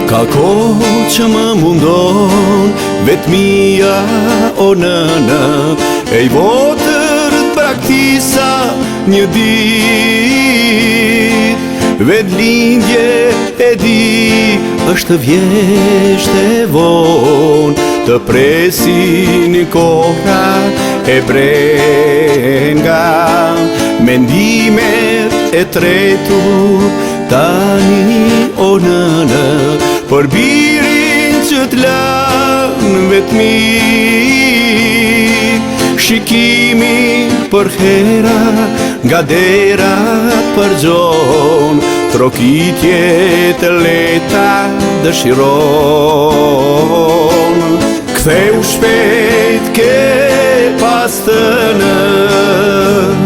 Ka kohë që më mundon vetmia o nëna, e I votër praktisa një dit. Vetlindje e di është vjesht e von, të presin kohra e brenga. Mendimet e tretur tani o nëna, për birin që t'lan vetmi. Shikimi për hera nga derat për gjon, trokitje të leta dëshiron. Ktheu shpejt ke pas të nën,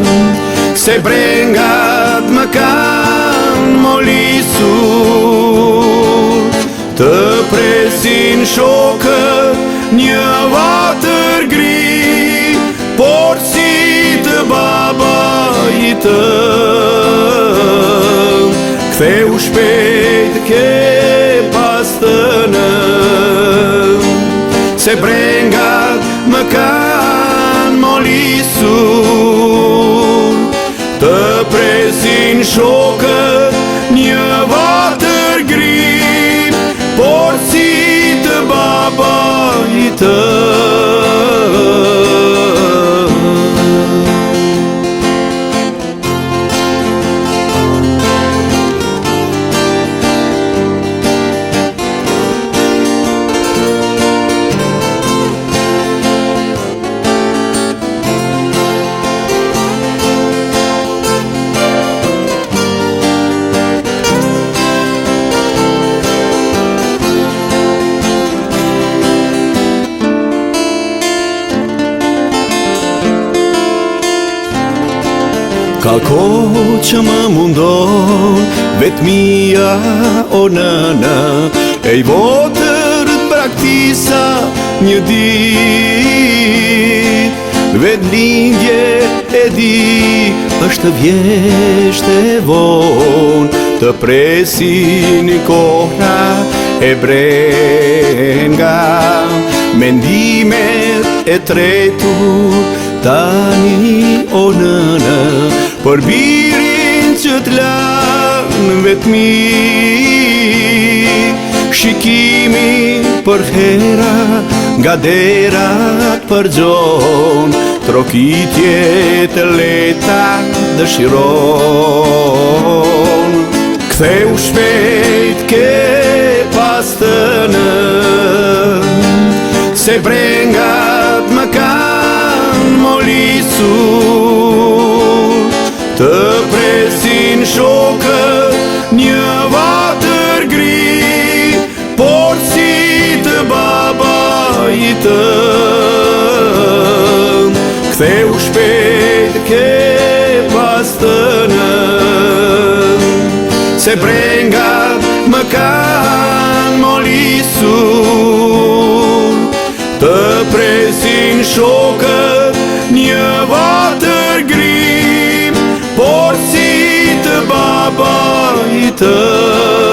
se brengat më kanë molisur. Të presin shokët një vatër gri, por si të babait tëm. Ktheu shpejt ke pas të nën, se brengat më kanë molisur. Të presin shokët një vatër gri, por si të babait tëm. Ka kohë që më mundon vetmia o nëna, e I votër praktisa një dit. Vetlindje e di është vjesht e von, të presin kohra e brenga. Mendimet e tretur tani o nëna, për birin që t'lan vetmi. Shikimi për hera nga derat për gjon, trokitje të leta dëshiron. Ktheu shpejt ke pas të nën, se brengat më kanë molisur. Të presin shokët një vatër gri, por si të babait tëm. Ktheu shpejt ke pas të nën, se brengat më kanë molisur. Të presin shokët një vatër gri, por si të babait tëm.